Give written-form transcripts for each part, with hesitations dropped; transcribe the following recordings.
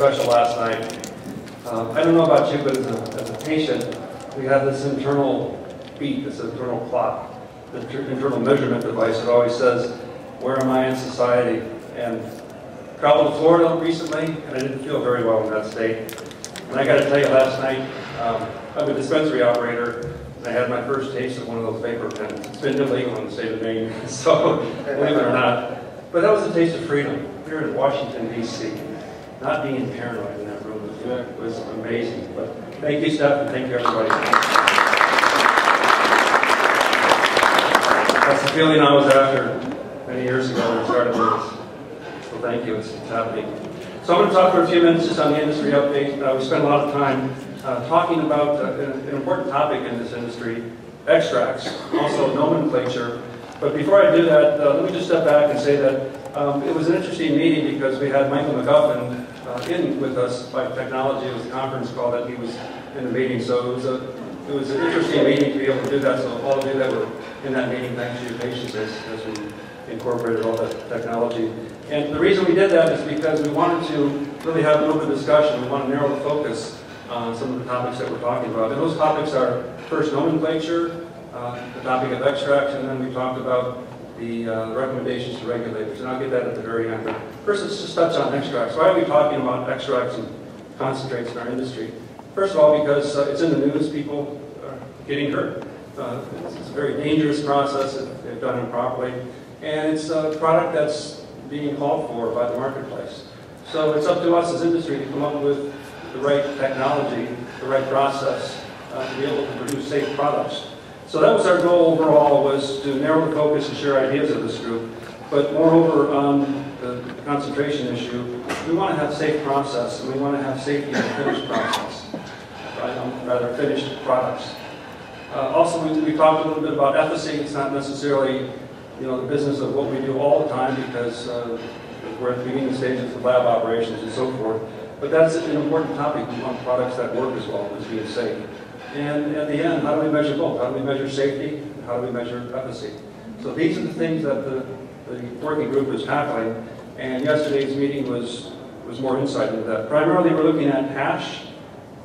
special last night. I don't know about you, but as a patient, we have this internal beat, this internal clock, the internal measurement device that always says, where am I in society? And traveled to Florida recently, and I didn't feel very well in that state. And I got to tell you, last night, I'm a dispensary operator, and I had my first taste of one of those vapor pens. It's been illegal in the state of Maine, so believe it or not. But that was a taste of freedom here in Washington, D.C. Not being paranoid in that room was amazing. But thank you, Steph, and thank you, everybody. That's the feeling I was after many years ago when I started this. So thank you, it's happening. So I'm going to talk for a few minutes just on the industry update. We spent a lot of time talking about an important topic in this industry, extracts, also nomenclature. But before I do that, let me just step back and say that it was an interesting meeting because we had Michael McGuffin in with us by technology. It was a conference call that he was in the meeting. So it was an interesting meeting to be able to do that. So all of you that were in that meeting, thanks for your patience as we incorporated all that technology. And the reason we did that is because we wanted to really have an open discussion. We want to narrow the focus on some of the topics that we're talking about. And those topics are first nomenclature, the topic of extracts, and then we talked about the recommendations to regulators. And I'll get that at the very end. But first, let's just touch on extracts. Why are we talking about extracts and concentrates in our industry? First of all, because it's in the news, people are getting hurt. It's a very dangerous process if they've done it properly. And it's a product that's being called for by the marketplace. So it's up to us as industry to come up with the right technology, the right process to be able to produce safe products. So that was our goal overall, was to narrow the focus and share ideas of this group. But moreover, on the concentration issue, we want to have safe process, and we want to have safety in the finished process, rather finished products. Also, we talked a little bit about efficacy. It's not necessarily the business of what we do all the time because we're at the beginning stages of lab operations and so forth. But that's an important topic. We want products that work as well as being safe. And at the end, how do we measure both? How do we measure safety? And how do we measure efficacy? So these are the things that the working group is tackling. And yesterday's meeting was more insight into that. Primarily, we're looking at hash,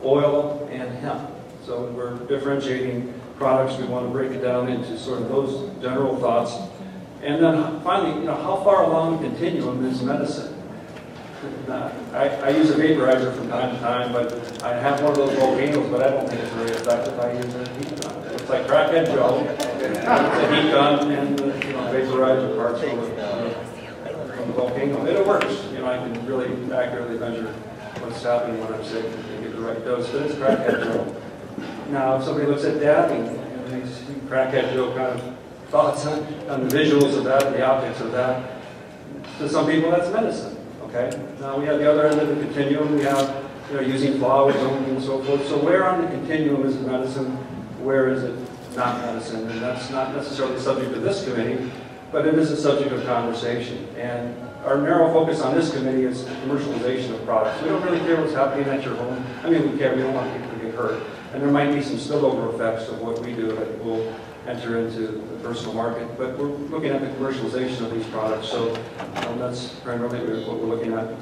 oil, and hemp. So we're differentiating products. We want to break it down into sort of those general thoughts. And then finally, how far along the continuum is medicine? I use a vaporizer from time to time, but I have one of those volcanoes, but I don't think it's very effective. I use a heat gun. It's like crackhead Joe. It's a heat gun and the vaporizer parts from the volcano. It works. I can really accurately measure what's happening when I'm sick and get the right dose. But it's crackhead Joe. Now, if somebody looks at dabbing, these crackhead Joe kind of thoughts on the visuals of that, the optics of that, to some people that's medicine. Okay. Now we have the other end of the continuum. We have using flowers only and so forth. So where on the continuum is it medicine? Where is it not medicine? And that's not necessarily the subject of this committee, but it is a subject of conversation. And our narrow focus on this committee is the commercialization of products. We don't really care what's happening at your home. I mean, we care. We don't want people to get hurt. And there might be some spillover effects of what we do that will enter into the personal market. But we're looking at the commercialization of these products. So that's primarily what we're looking at.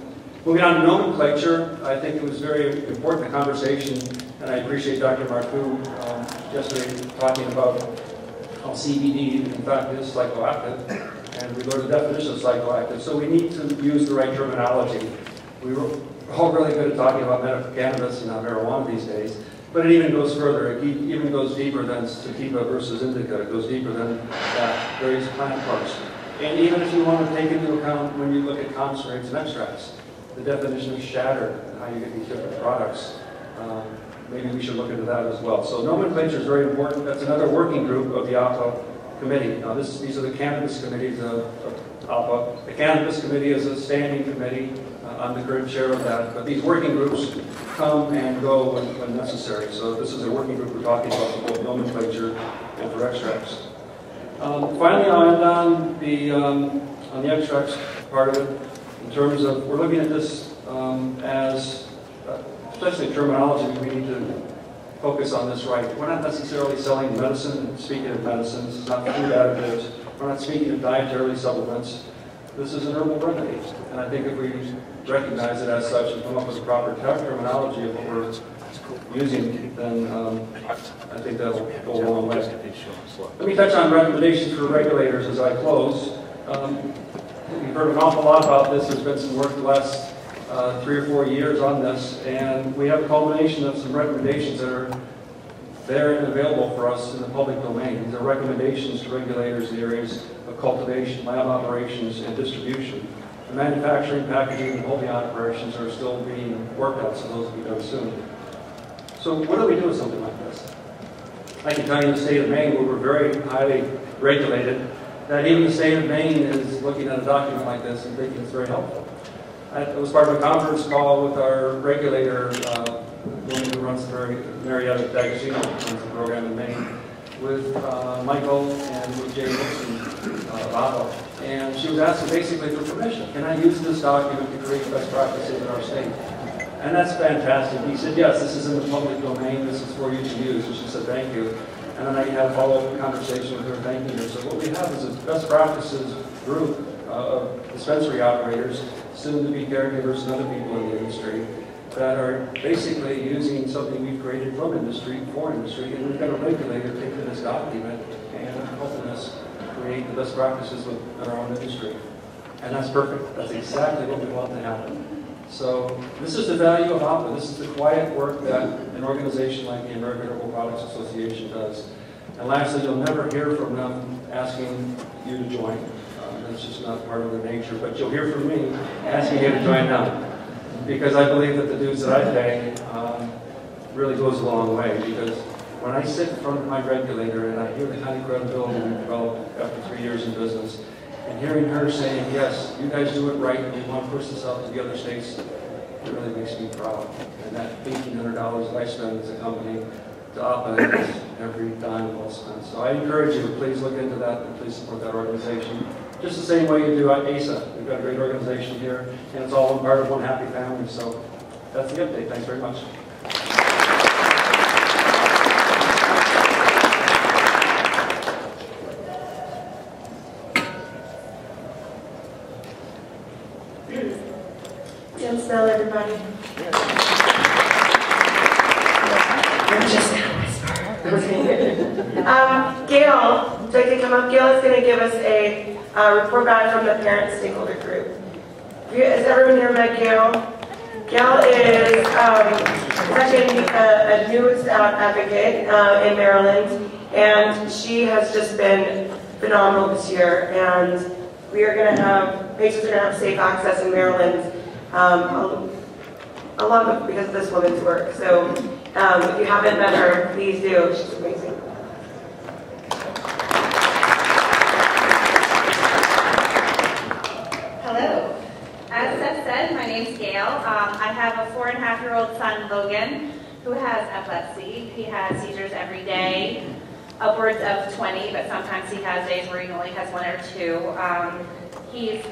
Moving on to nomenclature, I think it was very important, the conversation, and I appreciate Dr. Marcoux yesterday talking about how CBD, in fact, is psychoactive, and we learned the definition of psychoactive. So we need to use the right terminology. We were all really good at talking about medical cannabis and not marijuana these days, but it even goes further. It even goes deeper than sativa versus indica. It goes deeper than that, various plant parts. And even if you want to take into account when you look at concentrates and extracts, the definition of shatter and how you get these different products, maybe we should look into that as well. So nomenclature is very important. That's another working group of the APA committee. Now these are the cannabis committees of APA. The cannabis committee is a standing committee. I'm the current chair of that. But these working groups come and go when necessary. So this is a working group we're talking about for both nomenclature and for extracts. Finally, I'll end on the extracts part of it. In terms of, we're looking at this as, especially terminology, we need to focus on this right. We're not necessarily selling medicine, speaking of medicines, it's not food additives, we're not speaking of dietary supplements. this is an herbal remedy. And I think if we recognize it as such and come up with the proper terminology of what we're using, then I think that'll go a long way. Let me touch on recommendations for regulators as I close. You've heard an awful lot about this. There's been some work the last 3 or 4 years on this, and we have a culmination of some recommendations that are there and available for us in the public domain. These are recommendations to regulators in the areas of cultivation, lab operations, and distribution. The manufacturing, packaging, and holding operations are still being worked out, so those will be done soon. So what do we do with something like this? I can tell you in the state of Maine, where we're very highly regulated, that even the state of Maine is looking at a document like this and thinking it's very helpful. I was part of a conference call with our regulator, the woman who runs Marietta D'Agostino, runs the program in Maine, with Michael and with Jay Wilson, Babo. And she was asking basically for permission. Can I use this document to create best practices in our state? And that's fantastic. He said, yes, this is in the public domain. This is for you to use. And she said, thank you. And then I had a follow-up conversation with her, thanking her. So what we have is a best practices group of dispensary operators, soon-to-be caregivers and other people in the industry that are basically using something we've created from industry, for industry, and we've got a regulator taking this document and helping us create the best practices with our own industry. And that's perfect. That's exactly what we want to happen. So this is the value of APA. This is the quiet work that an organization like the American Herbal Products Association does. And lastly, you'll never hear from them asking you to join. That's just not part of their nature. But you'll hear from me asking you to join them. Because I believe that the dues that I pay really goes a long way. Because when I sit in front of my regulator and I hear the kind of credibility we've developed after 3 years in business, and hearing her saying, yes, you guys do it right, and we want to push this out to the other states, it really makes me proud. And that $1,800 that I spend as a company to APA is every dime well spent. So I encourage you to please look into that and please support that organization. Just the same way you do at ASA. We've got a great organization here, and it's all part of one happy family. So that's the update. Thanks very much. Good smell, everybody. Gail, would you like to come up? Gail is going to give us a report back from the parent stakeholder group. Has everyone here met Gail? Gail is actually a news advocate in Maryland, and she has just been phenomenal this year. And we are going to have, patients are going to have safe access in Maryland, a lot of because of this woman's work. So if you haven't met her, please do. She's amazing. Hello. As Seth said, my name's Gail. I have a 4.5-year-old son, Logan, who has epilepsy. He has seizures every day, upwards of 20, but sometimes he has days where he only has 1 or 2. He's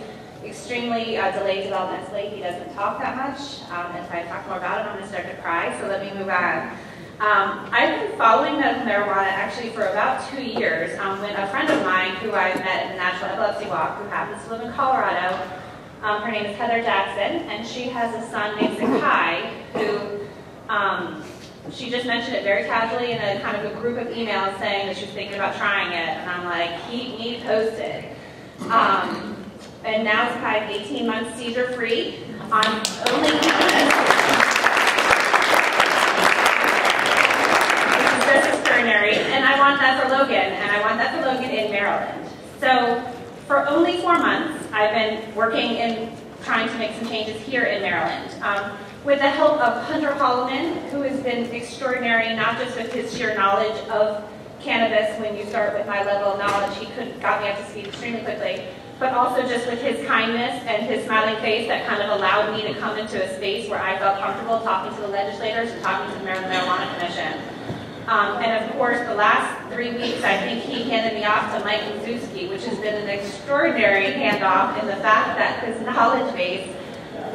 extremely delayed developmentally. He doesn't talk that much. If I talk more about it, I'm going to start to cry, so let me move on. I've been following medical marijuana actually for about 2 years when a friend of mine who I met in the National Epilepsy Walk, who happens to live in Colorado, her name is Heather Jackson, and she has a son named Sakai who she just mentioned it very casually in a kind of a group of emails saying that she was thinking about trying it, and I'm like, keep me posted. And now Sakai is 18 months seizure-free on only This is just extraordinary, and I want that for Logan, and I want that for Logan in Maryland. So for only 4 months, I've been working in trying to make some changes here in Maryland. With the help of Hunter Holloman, who has been extraordinary, not just with his sheer knowledge of cannabis. When you start with my level of knowledge, he got me up to speed extremely quickly, but also just with his kindness and his smiling face that kind of allowed me to come into a space where I felt comfortable talking to the legislators and talking to the Maryland Marijuana Commission. And of course, the last 3 weeks, I think he handed me off to Mike Mazuski, which has been an extraordinary handoff in the fact that his knowledge base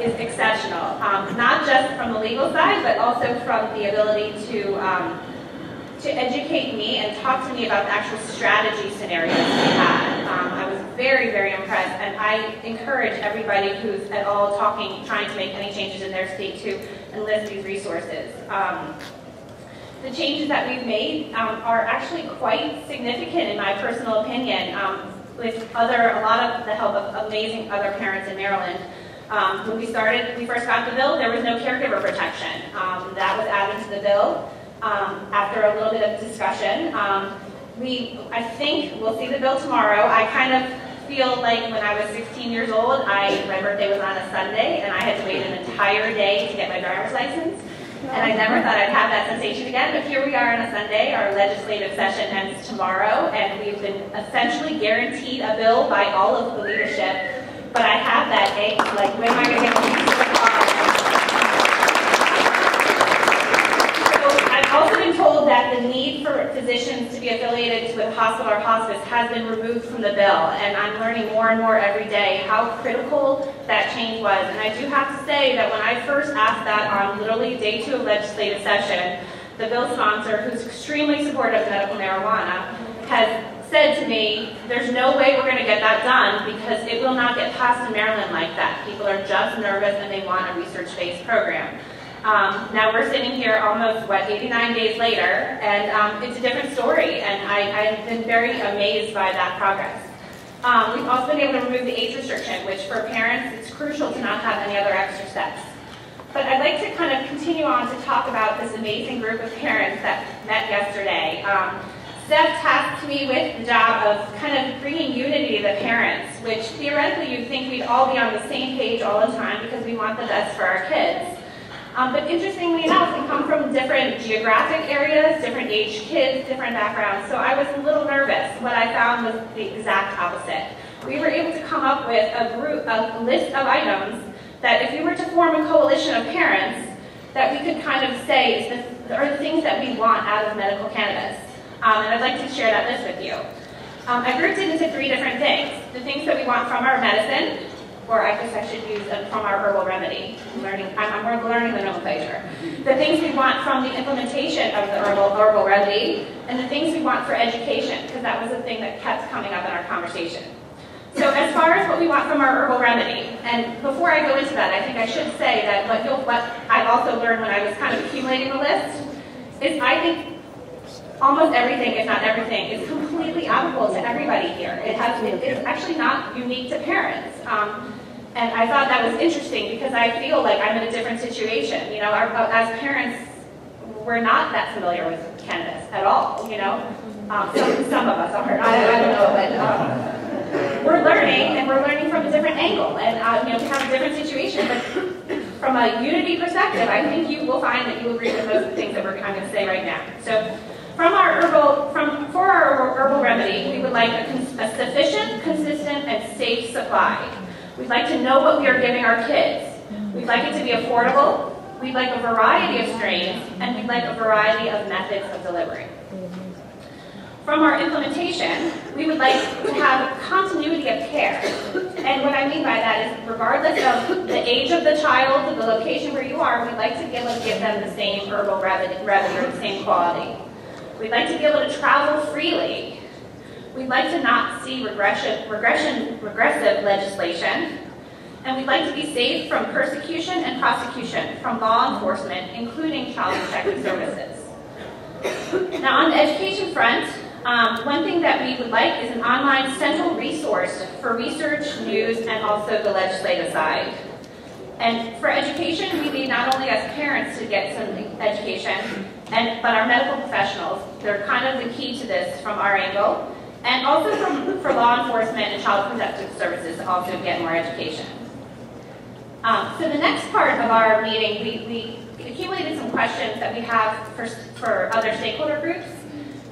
is exceptional. Not just from the legal side, but also from the ability to educate me and talk to me about the actual strategy scenarios we had. I was very, very impressed, and I encourage everybody who's at all trying to make any changes in their state to enlist these resources. The changes that we've made are actually quite significant in my personal opinion, with a lot of the help of amazing other parents in Maryland. When we first got the bill, there was no caregiver protection. That was added to the bill after a little bit of discussion. I think we'll see the bill tomorrow. I kind of feel like when I was 16 years old, my birthday was on a Sunday, and I had to wait an entire day to get my driver's license. And I never thought I'd have that sensation again, but here we are on a Sunday. Our legislative session ends tomorrow, and we've been essentially guaranteed a bill by all of the leadership. But I have that angst, like, when am I going to get the piece of the car? So I've also been told that the need for physicians to be affiliated with a hospital or hospice has been removed from the bill, and I'm learning more and more every day how critical that change was. And I do have to say that when I first asked that on literally day 2 of legislative session, the bill sponsor, who's extremely supportive of medical marijuana, has said to me, there's no way we're going to get that done because it will not get passed in Maryland like that. People are just nervous and they want a research-based program. Now we're sitting here almost, 89 days later, and it's a different story, and I've been very amazed by that progress. We've also been able to remove the age restriction, which for parents, it's crucial to not have any other extra steps. But I'd like to kind of continue on to talk about this amazing group of parents that met yesterday. Steph tasked me with the job of kind of bringing unity to the parents, which theoretically you'd think we'd all be on the same page all the time because we want the best for our kids. But interestingly enough, we come from different geographic areas, different age kids, different backgrounds, so I was a little nervous. What I found was the exact opposite. We were able to come up with a list of items that if we were to form a coalition of parents, that we could kind of say are the things that we want out of medical cannabis. And I'd like to share that list with you. I grouped it into 3 different things. The things that we want from our medicine, or I guess I should use from our herbal remedy. I'm learning the nomenclature. The things we want from the implementation of the herbal remedy, and the things we want for education, because that was a thing that kept coming up in our conversation. So as far as what we want from our herbal remedy, and before I go into that, I think I should say that what I've also learned when I was kind of accumulating the list is I think almost everything, if not everything, is completely applicable to everybody here. It's actually not unique to parents. And I thought that was interesting because I feel like I'm in a different situation. You know, as parents, we're not that familiar with cannabis at all, you know. Some of us are, I don't know, but we're learning, and we're learning from a different angle. And, you know, we have a different situation, but from a unity perspective, I think you will find that you agree with most of the things that I'm going to say right now. So, for our herbal remedy, we would like a sufficient, consistent, and safe supply. We'd like to know what we are giving our kids. We'd like it to be affordable. We'd like a variety of strains, and we'd like a variety of methods of delivery. From our implementation, we would like to have continuity of care. And what I mean by that is, regardless of the age of the child, the location where you are, we'd like to be able to give them the same herbal remedy or the same quality. We'd like to be able to travel freely. We'd like to not see regressive legislation. And we'd like to be safe from persecution and prosecution from law enforcement, including child protective services. Now, on the education front, one thing that we would like is an online central resource for research, news, and also the legislative side. And for education, we need not only as parents to get some education, but our medical professionals. They're kind of the key to this from our angle. And also for law enforcement and child protective services to also get more education. So the next part of our meeting, we accumulated some questions that we have for other stakeholder groups.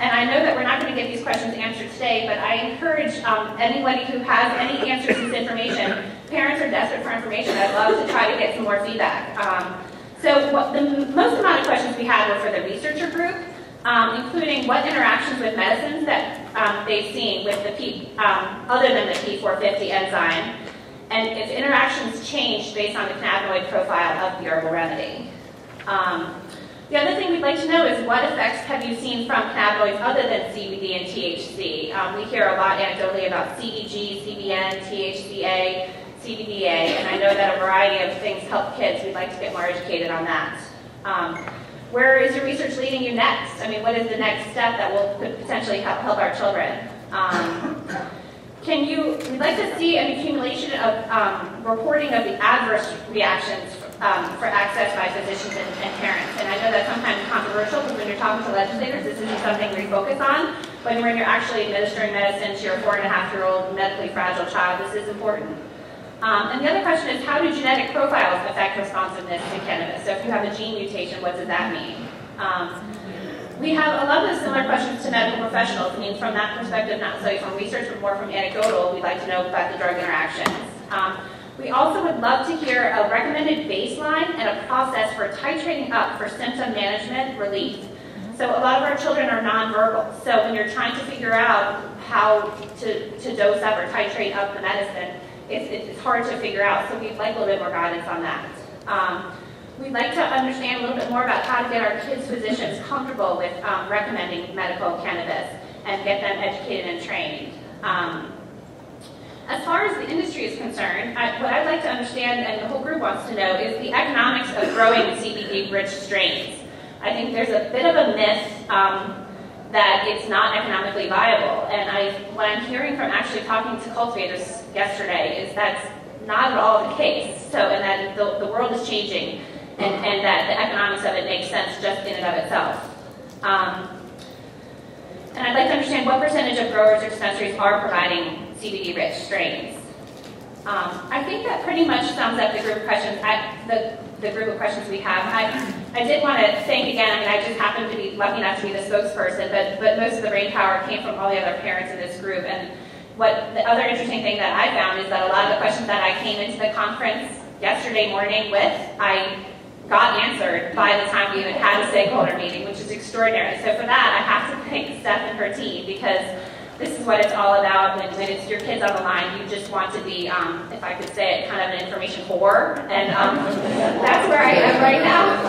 And I know that we're not going to get these questions answered today, but I encourage anybody who has any answers to this information. Parents are desperate for information. I'd love to try to get some more feedback. So the most amount of questions we had were for the researcher group, including what interactions with medicines that they've seen with the other than the P450 enzyme, and if interactions changed based on the cannabinoid profile of the herbal remedy. The other thing we'd like to know is what effects have you seen from cannabinoids other than CBD and THC? We hear a lot anecdotally about CBG, CBN, THCA, CBDA, and I know that a variety of things help kids. We'd like to get more educated on that. Where is your research leading you next? I mean, what is the next step that could potentially help our children? We'd like to see an accumulation of reporting of the adverse reactions for access by physicians and parents. And I know that's sometimes controversial because when you're talking to legislators, this isn't something we focus on. But when you're actually administering medicine to your 4.5-year-old medically fragile child, this is important. And the other question is, how do genetic profiles affect responsiveness to cannabis? So if you have a gene mutation, what does that mean? We have a lot of similar questions to medical professionals. I mean, from that perspective, not solely from research, but more from anecdotal, we'd like to know about the drug interactions. We also would love to hear a recommended baseline and a process for titrating up for symptom management relief. So a lot of our children are nonverbal. So when you're trying to figure out how to dose up or titrate up the medicine, it's hard to figure out. So we'd like a little bit more guidance on that. We'd like to understand a little bit more about how to get our kids' physicians comfortable with recommending medical cannabis and get them educated and trained. As far as the industry is concerned, what I'd like to understand, and the whole group wants to know, is the economics of growing CBD-rich strains. I think there's a bit of a myth that it's not economically viable, and what I'm hearing from actually talking to cultivators yesterday is that's not at all the case. So, and that the world is changing, and that the economics of it makes sense just in and of itself. And I'd like to understand what percentage of growers or dispensaries are providing CBD-rich strains. I think that pretty much sums up the group of questions. The group of questions we have. I did want to thank again. I mean, I just happened to be lucky enough to be the spokesperson, but most of the brain power came from all the other parents in this group. And what the other interesting thing that I found is that a lot of the questions that I came into the conference yesterday morning with, I got answered by the time we even had a stakeholder meeting, which is extraordinary. So for that, I have to thank Steph and her team, because this is what it's all about. When it's your kids on the line, you just want to be, if I could say it, kind of an information whore. And that's where I am right now.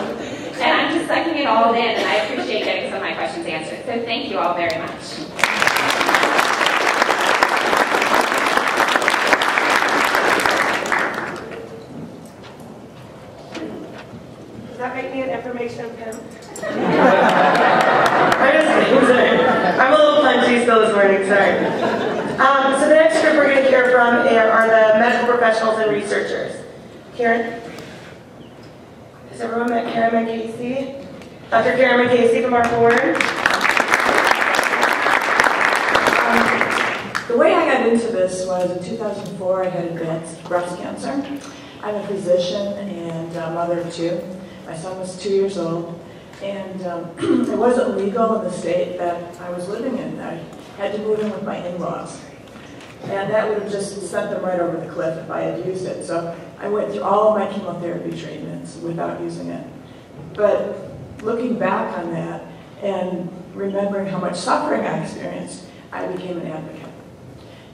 And I'm just sucking it all in, and I appreciate getting some of my questions answered. So thank you all very much. Does that make me an information pimp? I'm a little punchy still this morning, sorry. So the next group we're going to hear from are the medical professionals and researchers. Karen? Has everyone met Karen McCasey? Dr. Karen McCasey from our board. The way I got into this was in 2004, I had advanced breast cancer. I'm a physician and a mother of two. My son was 2 years old. And it wasn't legal in the state that I was living in. I had to move in with my in-laws. And that would have just sent them right over the cliff if I had used it. So I went through all of my chemotherapy treatments without using it. But looking back on that and remembering how much suffering I experienced, I became an advocate.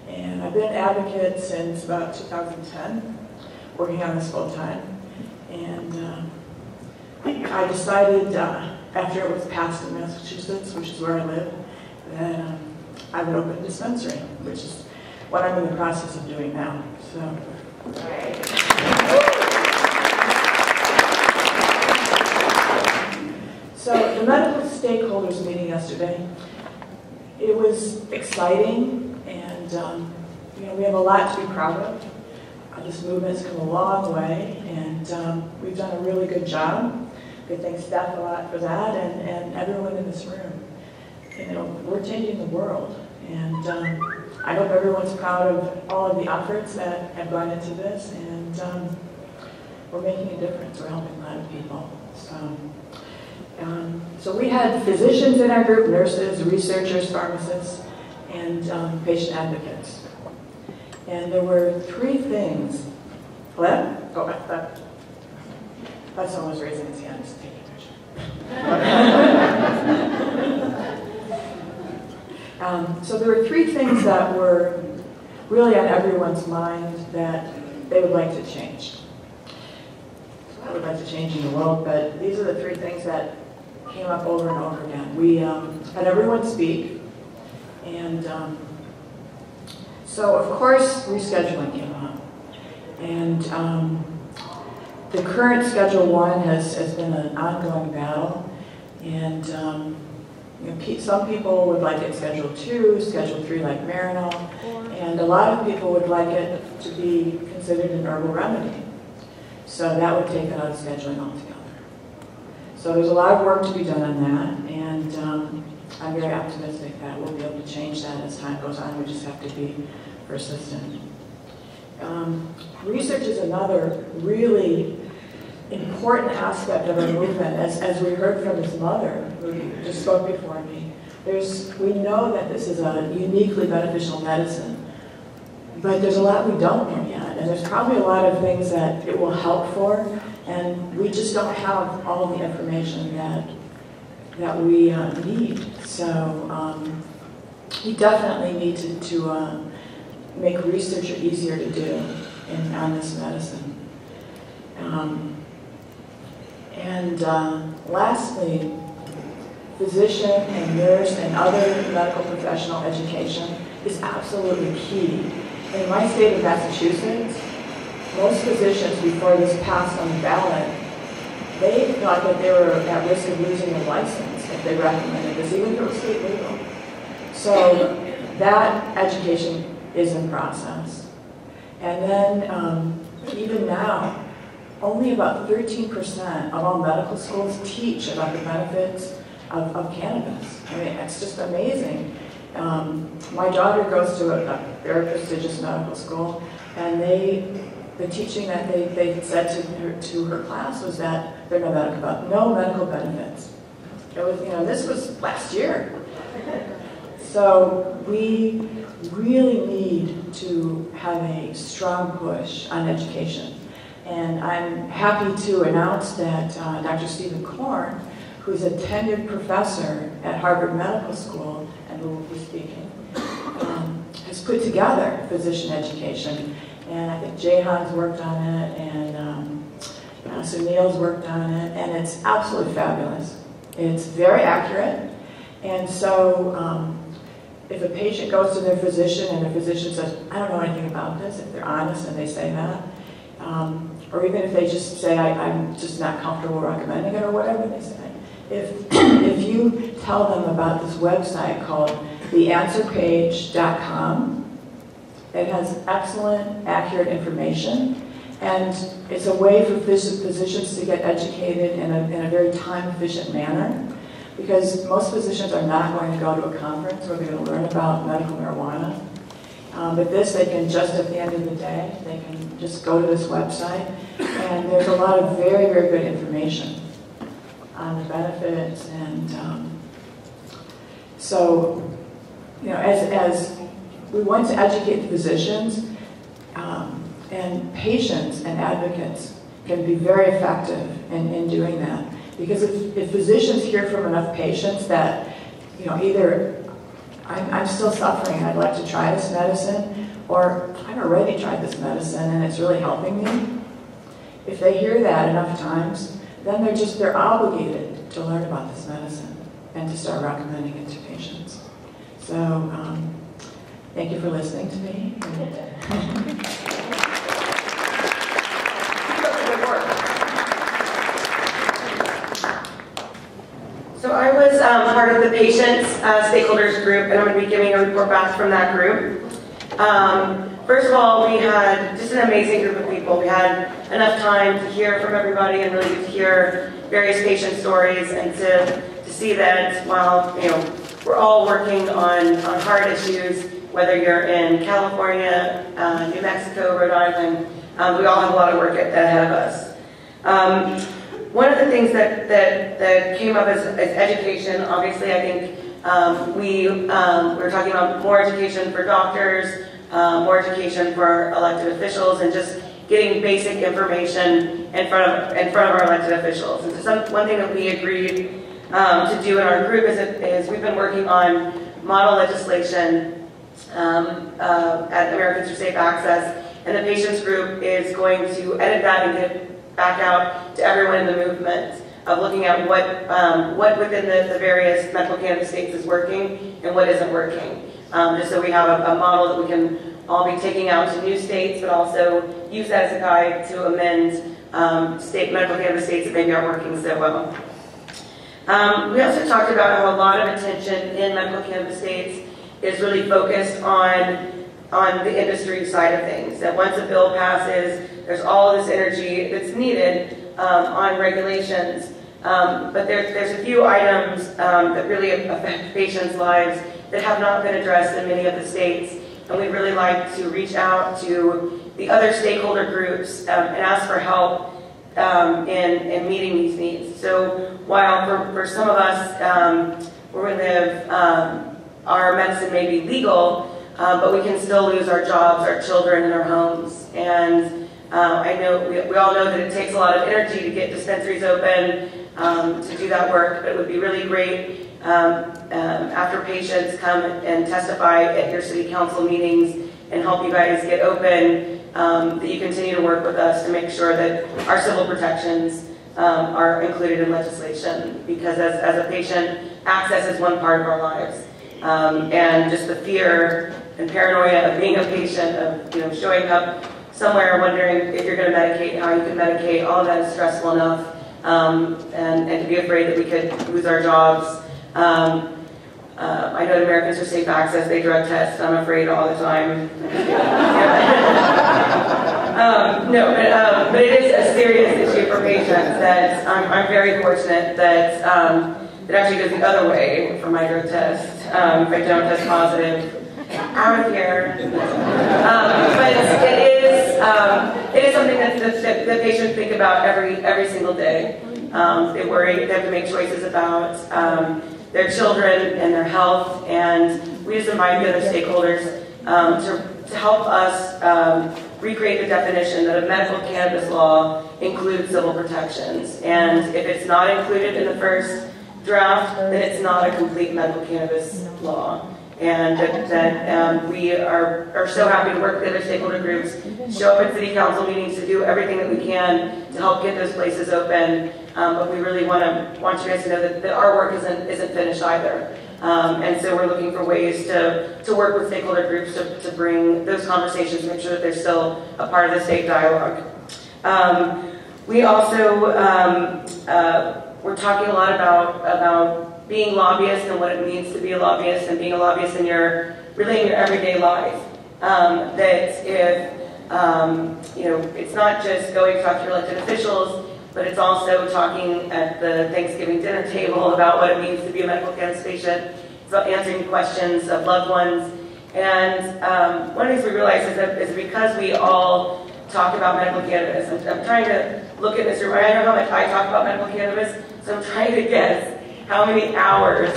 And I've been an advocate since about 2010, working on this full time. And I decided after it was passed in Massachusetts, which is where I live, that I would open a dispensary, which is what I'm in the process of doing now. So the medical stakeholders meeting yesterday, it was exciting, and we have a lot to be proud of. This movement's come a long way, and we've done a really good job. I thank Steph a lot for that, and everyone in this room. We're changing the world, and I hope everyone's proud of all of the efforts that have gone into this, and we're making a difference. We're helping a lot of people. So we had physicians in our group, nurses, researchers, pharmacists, and patient advocates. And there were three things. Hello? Oh, I thought someone was raising his hand. Just take a picture. So there were three things that were really on everyone's mind that they would like to change. So I would like to change in the world, but these are the three things that came up over and over again. We had everyone speak, and so of course rescheduling came up. And the current Schedule 1 has been an ongoing battle, and you know, some people would like it Schedule 2, Schedule 3 like Marinol, and a lot of people would like it to be considered an herbal remedy. So that would take it out of scheduling altogether. So there's a lot of work to be done on that, and I'm very optimistic that we'll be able to change that as time goes on. We just have to be persistent. Research is another really important aspect of our movement, as we heard from his mother, who just spoke before me. We know that this is a uniquely beneficial medicine, but there's a lot we don't know yet, and there's probably a lot of things that it will help for, and we just don't have all the information that we need. So we definitely need to make research easier to do on this medicine. Lastly, physician and nurse and other medical professional education is absolutely key. In my state of Massachusetts, most physicians, before this passed on the ballot, they thought that they were at risk of losing their license if they recommended this, even if it was state legal. So that education is in process. And then even now, only about 13% of all medical schools teach about the benefits of cannabis. I mean, it's just amazing. My daughter goes to a very prestigious medical school, and the teaching that they said to her class was that there are no medical benefits. It was, you know, this was last year. So we really need to have a strong push on education. And I'm happy to announce that Dr. Stephen Korn, who's a tenured professor at Harvard Medical School, and who will be speaking, has put together physician education. And I think Jehan's worked on it, and Sunil's worked on it, and it's absolutely fabulous. It's very accurate, and so if a patient goes to their physician and the physician says, I don't know anything about this, if they're honest and they say that, or even if they just say, I'm just not comfortable recommending it, or whatever they say, if you tell them about this website called theanswerpage.com, it has excellent, accurate information, and it's a way for physicians to get educated in a very time-efficient manner, because most physicians are not going to go to a conference where they're going to learn about medical marijuana. But this, they can just at the end of the day, they can just go to this website, and there's a lot of very, very good information on the benefits. And so, you know, as we want to educate the physicians, and patients and advocates can be very effective in doing that. Because if physicians hear from enough patients that, you know, either I'm still suffering, I'd like to try this medicine, or I've already tried this medicine and it's really helping me. If they hear that enough times, then they're obligated to learn about this medicine and to start recommending it to patients. So thank you for listening to me. So I was part of the patients stakeholders group, and I'm going to be giving a report back from that group. First of all, we had just an amazing group of people. We had enough time to hear from everybody and really to hear various patient stories, and to see that while, you know, we're all working on hard issues, whether you're in California, New Mexico, Rhode Island, we all have a lot of work ahead of us. One of the things that came up as education, obviously, I think we were talking about more education for doctors, more education for elected officials, and just getting basic information in front of our elected officials. And so one thing that we agreed to do in our group is we've been working on model legislation at Americans for Safe Access, and the patients group is going to edit that and get back out to everyone in the movement. of looking at what within the various medical cannabis states is working and what isn't working. Just so we have a model that we can all be taking out to new states, but also use that as a guide to amend medical cannabis states that maybe aren't working so well. We also talked about how a lot of attention in medical cannabis states is really focused on the industry side of things. That once a bill passes, there's all this energy that's needed on regulations. But there's a few items that really affect patients' lives that have not been addressed in many of the states. And we'd really like to reach out to the other stakeholder groups and ask for help in meeting these needs. So while for some of us where we live, our medicine may be legal, but we can still lose our jobs, our children, and our homes. And I know we all know that it takes a lot of energy to get dispensaries open, to do that work, but it would be really great after patients come and testify at your city council meetings and help you guys get open, that you continue to work with us to make sure that our civil protections are included in legislation, because as a patient, access is one part of our lives. And just the fear and paranoia of being a patient, of showing up somewhere wondering if you're going to medicate, how you can medicate, all of that is stressful enough, and to be afraid that we could lose our jobs. I know that Americans for Safe Access, they drug test, I'm afraid all the time. But it is a serious issue for patients that I'm very fortunate that it actually goes the other way for my drug test. If I don't test positive, out of here. But it is something that patients think about every single day. They worry, they have to make choices about their children and their health, and we just invite the other stakeholders to help us recreate the definition that a medical cannabis law includes civil protections. And if it's not included in the first draft, then it's not a complete medical cannabis law. And that we are so happy to work with other stakeholder groups, show up at city council meetings to do everything that we can to help get those places open. But we really want you guys to know that our work isn't finished either. And so we're looking for ways to work with stakeholder groups to bring those conversations, make sure that they're still a part of the state dialogue. We also, we're talking a lot about being lobbyists and what it means to be a lobbyist, and being a lobbyist in your everyday life. That if, it's not just going to talk to your elected officials, but it's also talking at the Thanksgiving dinner table about what it means to be a medical cannabis patient. It's about answering questions of loved ones. And one of the things we realize is because we all talk about medical cannabis, I'm trying to look at this room. I know how much I talk about medical cannabis, so I'm trying to guess how many hours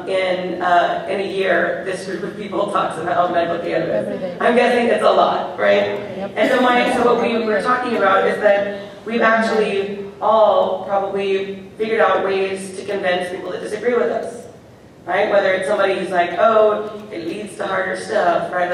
in a year this group of people talks about medical cannabis. I'm guessing it's a lot, right? Yep. And so what we were talking about is that we've actually all probably figured out ways to convince people that disagree with us, right? Whether it's somebody who's like, oh, it leads to harder stuff, right?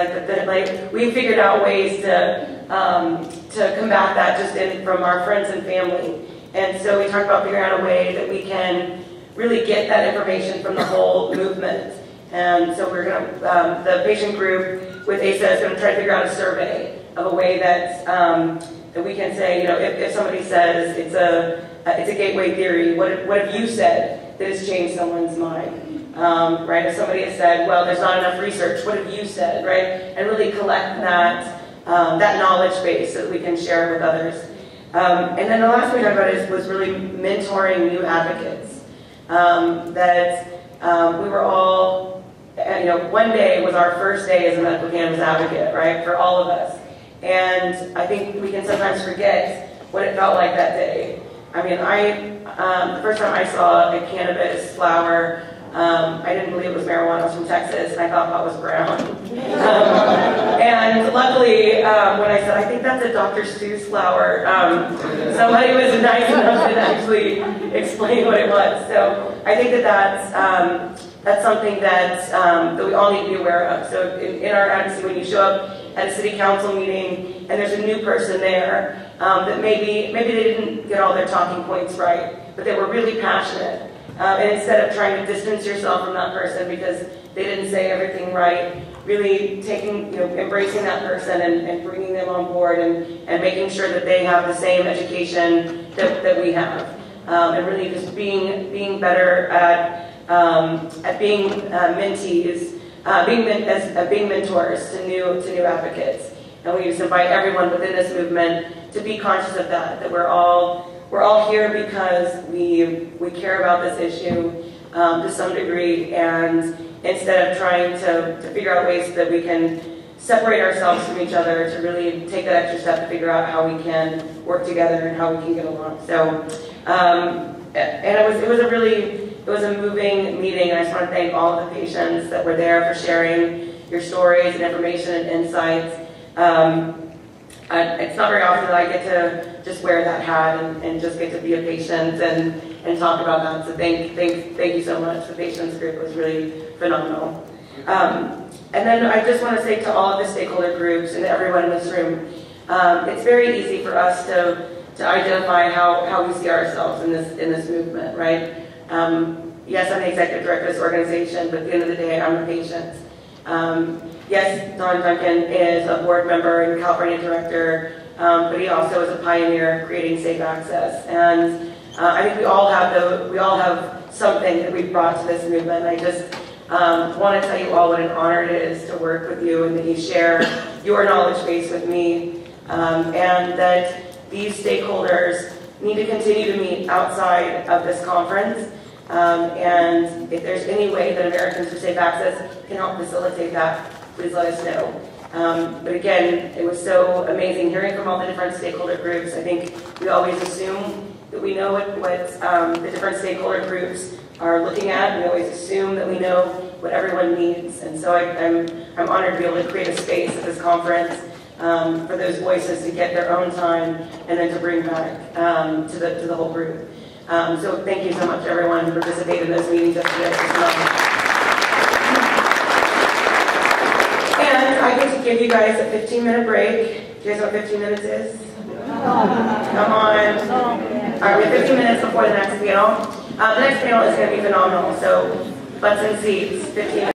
Like we figured out ways to combat that just from our friends and family. And so we talked about figuring out a way that we can really get that information from the whole movement. And so we're going to, the patient group with ASA is going to try to figure out a survey of a way that we can say, if somebody says it's a gateway theory, what have you said that has changed someone's mind? Right? If somebody has said, well, there's not enough research, what have you said, right? And really collect that knowledge base so that we can share it with others. And then the last thing we talked about was really mentoring new advocates. We were all, one day was our first day as a medical cannabis advocate, right, for all of us. And I think we can sometimes forget what it felt like that day. I mean, the first time I saw a cannabis flower, I didn't believe it was marijuana. I was from Texas, and I thought it was brown. And luckily, when I said, I think that's a Dr. Seuss flower, somebody was nice enough to actually explain what it was. So I think that's something that we all need to be aware of. So in our advocacy, when you show up at a city council meeting and there's a new person there, that maybe they didn't get all their talking points right, but they were really passionate. And instead of trying to distance yourself from that person because they didn't say everything right, really embracing that person and bringing them on board and making sure that they have the same education that we have. And really just being better at being mentees, being mentors to new advocates. And we just invite everyone within this movement to be conscious of that we're all here because we care about this issue to some degree, and instead of trying to figure out ways that we can separate ourselves from each other, to really take that extra step to figure out how we can work together and how we can get along. So, and it was a moving meeting, and I just want to thank all of the patients that were there for sharing your stories and information and insights. It's not very often that I get to just wear that hat and just get to be a patient and talk about that. So thank you so much. The patients group was really phenomenal. And then I just want to say to all of the stakeholder groups and everyone in this room, it's very easy for us to identify how we see ourselves in this movement, right? Yes, I'm the executive director of this organization, but at the end of the day, I'm a patient. Yes, Don Duncan is a board member and California director, but he also is a pioneer in creating safe access. And I think we all have something that we've brought to this movement. I just want to tell you all what an honor it is to work with you, and that you share your knowledge base with me, and that these stakeholders need to continue to meet outside of this conference. And if there's any way that Americans for Safe Access can help facilitate that, please let us know. But again, it was so amazing hearing from all the different stakeholder groups. I think we always assume that we know what the different stakeholder groups are looking at. We always assume that we know what everyone needs. And so I'm honored to be able to create a space at this conference for those voices to get their own time and then to bring back to the whole group. So thank you so much, everyone, who participated in those meetings yesterday as well. And I get to give you guys a 15-minute break. Do you guys know what 15 minutes is? Come on. All right, we have 15 minutes before the next panel. The next panel is going to be phenomenal, so butts and seats, 15 minutes.